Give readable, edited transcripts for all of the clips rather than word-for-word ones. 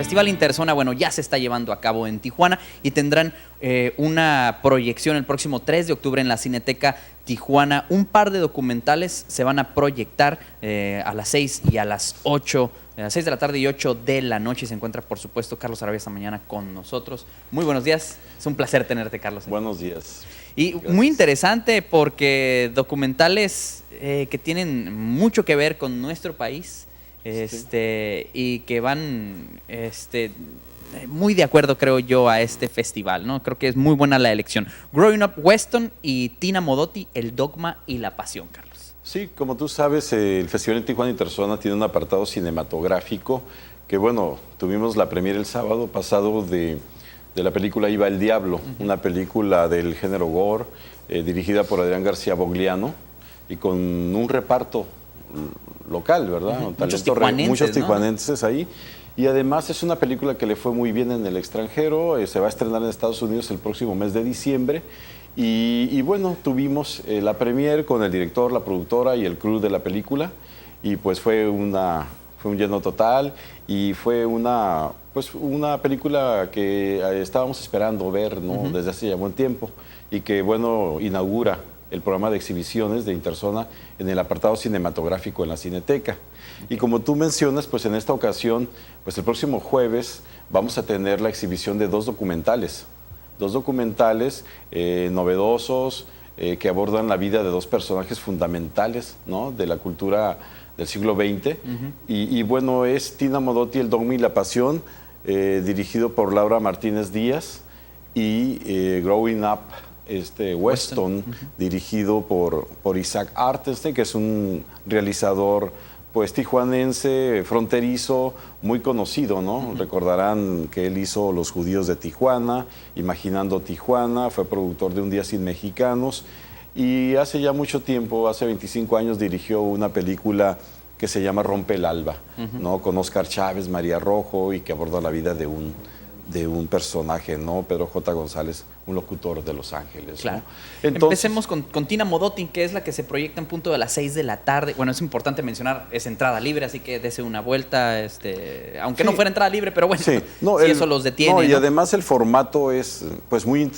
Festival Interzona, bueno, ya se está llevando a cabo en Tijuana y tendrán una proyección el próximo 3 de octubre en la Cineteca Tijuana. Un par de documentales se van a proyectar a las 6 y a las 8, a las 6 de la tarde y 8 de la noche. Y se encuentra, por supuesto, Carlos Arabia esta mañana con nosotros. Muy buenos días. Es un placer tenerte, Carlos. Buenos días. Y gracias. Muy interesante porque documentales que tienen mucho que ver con nuestro país y que van muy de acuerdo, creo yo, a este festival, ¿no? Creo que es muy buena la elección. Growing Up Weston y Tina Modotti, El Dogma y la Pasión, Carlos. Sí, como tú sabes, el Festival Tijuana Interzona tiene un apartado cinematográfico que, bueno, tuvimos la premiere el sábado pasado de la película Iba el Diablo, una película del género gore, dirigida por Adrián García Bogliano y con un reparto local, ¿verdad? Muchos tijuanenses, ¿no? Ahí. Y además es una película que le fue muy bien en el extranjero, se va a estrenar en Estados Unidos el próximo mes de diciembre. Y bueno, tuvimos la premiere con el director, la productora y el crew de la película. Y pues fue un lleno total y fue una película que estábamos esperando ver, ¿no? Desde hace ya buen tiempo y que, bueno, inaugura el programa de exhibiciones de Interzona en el apartado cinematográfico en la Cineteca. Y como tú mencionas, pues en esta ocasión, pues el próximo jueves vamos a tener la exhibición de dos documentales novedosos que abordan la vida de dos personajes fundamentales, ¿no? De la cultura del siglo XX. Y bueno, es Tina Modotti, El Dogma y la Pasión, dirigido por Laura Martínez Díaz, y Growing Up Weston, dirigido por Isaac Artenstein, que es un realizador pues tijuanense, fronterizo, muy conocido, ¿no? Recordarán que él hizo Los Judíos de Tijuana, Imaginando Tijuana, fue productor de Un Día Sin Mexicanos y hace ya mucho tiempo, hace 25 años, dirigió una película que se llama Rompe el Alba, ¿no? Con Oscar Chávez, María Rojo, y que aborda la vida de un personaje, ¿no? Pedro J. González, un locutor de Los Ángeles. Claro. ¿No? Entonces, empecemos con Tina Modotti, que es la que se proyecta en punto de las 6 de la tarde. Bueno, es importante mencionar, es entrada libre, así que dese una vuelta, aunque no fuera entrada libre, pero bueno, eso los detiene. No, y además el formato es pues muy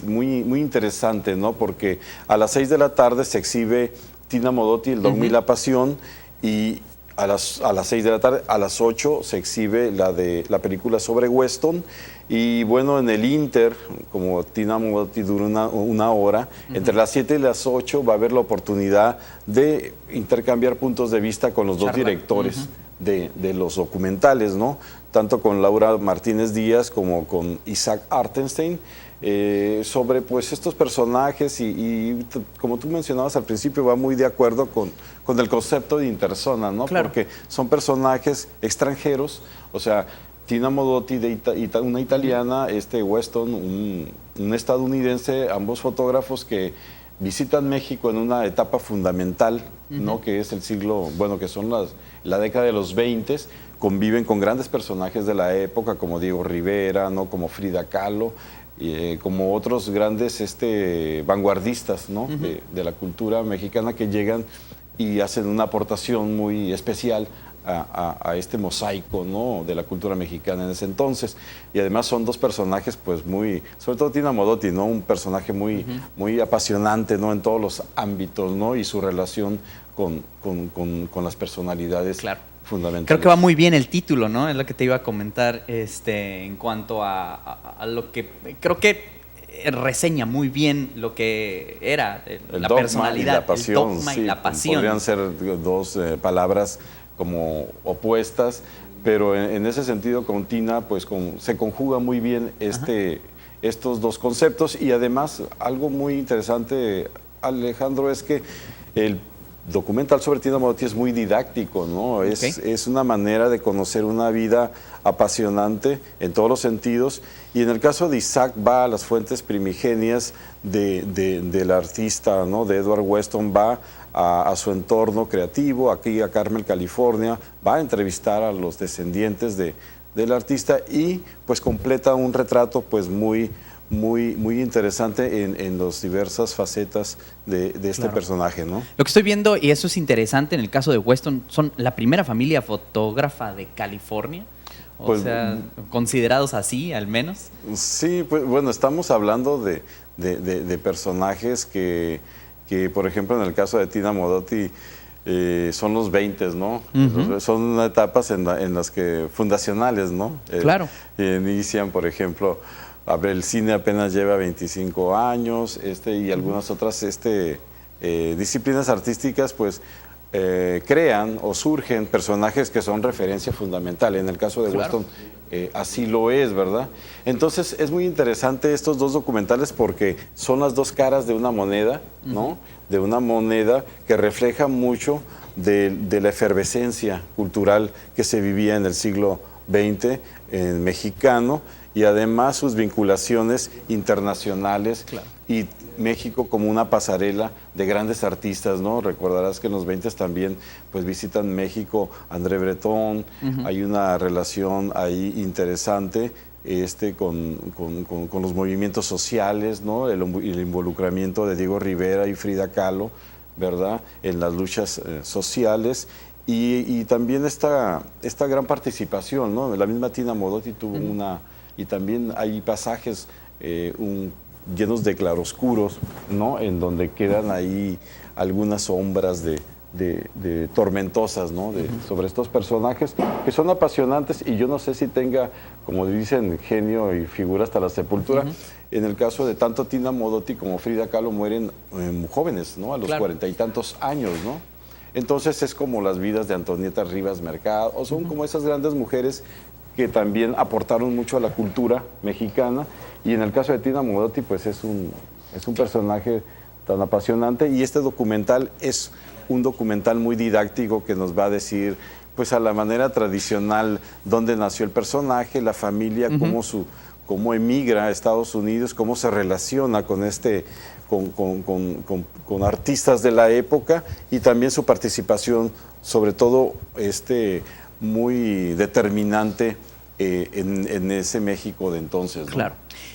interesante, ¿no? Porque a las 6 de la tarde se exhibe Tina Modotti, El Dogma y la Pasión, y a las 6 de la tarde, a las 8 se exhibe la película sobre Weston. Y bueno, en el Inter, como Tina Modotti dura una hora, entre las 7 y las 8 va a haber la oportunidad de intercambiar puntos de vista con los dos directores de los documentales, ¿no? Tanto con Laura Martínez Díaz como con Isaac Artenstein, sobre pues estos personajes y como tú mencionabas al principio, va muy de acuerdo con el concepto de Interzona, ¿no? Claro. Porque son personajes extranjeros, o sea, Tina Modotti, una italiana, Weston, un estadounidense, ambos fotógrafos que visitan México en una etapa fundamental, ¿no? Que es el siglo, bueno, que son la década de los 20, conviven con grandes personajes de la época, como Diego Rivera, ¿no? Como Frida Kahlo, como otros grandes vanguardistas, ¿no? de la cultura mexicana, que llegan y hacen una aportación muy especial a este mosaico, ¿no? De la cultura mexicana en ese entonces. Y además son dos personajes pues sobre todo Tina Modotti, ¿no? Un personaje muy apasionante, ¿no? En todos los ámbitos, ¿no? Y su relación con las personalidades fundamentales. Creo que va muy bien el título, ¿no? Es lo que te iba a comentar en cuanto a lo que creo que reseña muy bien lo que era la personalidad, el dogma y la pasión. Podrían ser dos palabras como opuestas, pero en ese sentido con Tina pues se conjuga muy bien estos dos conceptos. Y además algo muy interesante, Alejandro, es que el documental sobre Tina Modotti es muy didáctico, ¿no? Es una manera de conocer una vida apasionante en todos los sentidos, y en el caso de Isaac va a las fuentes primigenias del artista, ¿no? De Edward Weston, va a su entorno creativo, aquí a Carmel, California, va a entrevistar a los descendientes del artista y pues completa un retrato pues muy interesante en las diversas facetas de este personaje, ¿no? Lo que estoy viendo, y eso es interesante en el caso de Weston, son la primera familia fotógrafa de California. O Pues, sea, considerados así, al menos. Sí, pues bueno, estamos hablando de personajes que, por ejemplo, en el caso de Tina Modotti, son los 20, ¿no? Son etapas en las que fundacionales, ¿no? Claro. Inician, por ejemplo, a ver, el cine apenas lleva 25 años, y algunas otras disciplinas artísticas, pues, crean o surgen personajes que son referencia fundamental. En el caso de Weston, así lo es, ¿verdad? Entonces es muy interesante estos dos documentales porque son las dos caras de una moneda, ¿no? De una moneda que refleja mucho de la efervescencia cultural que se vivía en el siglo XX en mexicano, y además sus vinculaciones internacionales. Claro. Y México como una pasarela de grandes artistas, ¿no? Recordarás que en los 20 también pues visitan México André Breton, hay una relación ahí interesante con los movimientos sociales, ¿no? El involucramiento de Diego Rivera y Frida Kahlo, ¿verdad? En las luchas sociales. Y también esta gran participación, ¿no? La misma Tina Modotti tuvo una... Y también hay pasajes llenos de claroscuros, ¿no? En donde quedan ahí algunas sombras de tormentosas, ¿no? Sobre estos personajes que son apasionantes, y yo no sé si tenga, como dicen, genio y figura hasta la sepultura. En el caso de tanto Tina Modotti como Frida Kahlo mueren jóvenes, ¿no? A los 40 y tantos años, ¿no? Entonces es como las vidas de Antonieta Rivas Mercado, o son como esas grandes mujeres que también aportaron mucho a la cultura mexicana. Y en el caso de Tina Modotti, pues es un personaje tan apasionante, y este documental es un documental muy didáctico que nos va a decir, pues a la manera tradicional, dónde nació el personaje, la familia, cómo emigra a Estados Unidos, cómo se relaciona con con artistas de la época, y también su participación, sobre todo muy determinante en ese México de entonces, ¿no? Claro.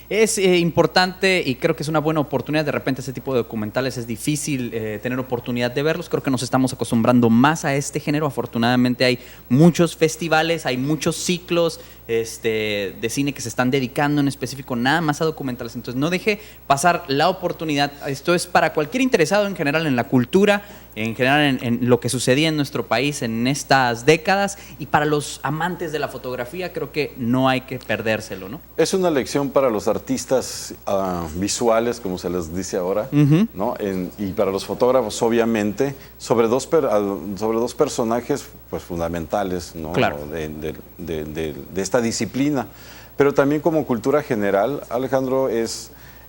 Es importante, y creo que es una buena oportunidad. De repente ese tipo de documentales es difícil tener oportunidad de verlos. Creo que nos estamos acostumbrando más a este género. Afortunadamente hay muchos festivales, hay muchos ciclos de cine que se están dedicando en específico nada más a documentales. Entonces no deje pasar la oportunidad. Esto es para cualquier interesado en general en la cultura, en general en lo que sucedía en nuestro país en estas décadas, y para los amantes de la fotografía creo que no hay que perdérselo, ¿no? Es una lección para los artistas visuales, como se les dice ahora, ¿no? Y para los fotógrafos, obviamente, sobre dos personajes pues, fundamentales, ¿no? Claro. de esta disciplina. Pero también como cultura general, Alejandro,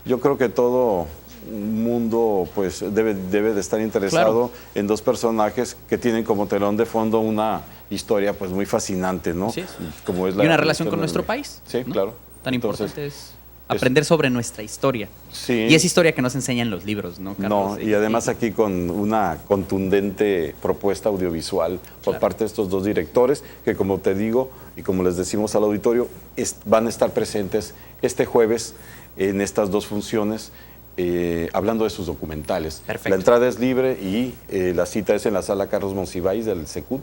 yo creo que todo mundo pues debe de estar interesado en dos personajes que tienen como telón de fondo una historia pues muy fascinante, ¿no? Sí. Como es y una relación con nuestro país. Sí, ¿no? claro. Tan Entonces, importante es aprender sobre nuestra historia. Sí. Y es historia que nos enseñan los libros, ¿no, Carlos? No, y además aquí con una contundente propuesta audiovisual por parte de estos dos directores, que como te digo y como les decimos al auditorio, van a estar presentes este jueves en estas dos funciones, hablando de sus documentales. Perfecto. La entrada es libre y la cita es en la sala Carlos Monsiváis del Secut.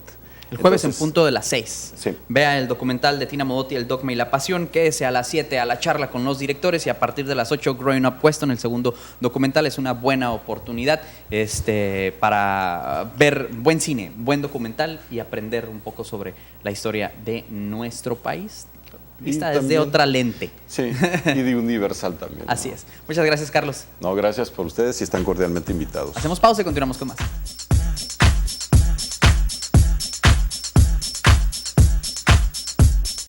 El jueves Entonces, en punto de las 6. Sí. Vea el documental de Tina Modotti, El Dogma y la Pasión. Quédese a las 7 a la charla con los directores, y a partir de las 8, Growing Up Weston, el segundo documental. Es una buena oportunidad para ver buen cine, buen documental, y aprender un poco sobre la historia de nuestro país, vista desde también, otra lente. Sí, y de Universal también. Así ¿no? es. Muchas gracias, Carlos. No, gracias por ustedes y están cordialmente invitados. Hacemos pausa y continuamos con más.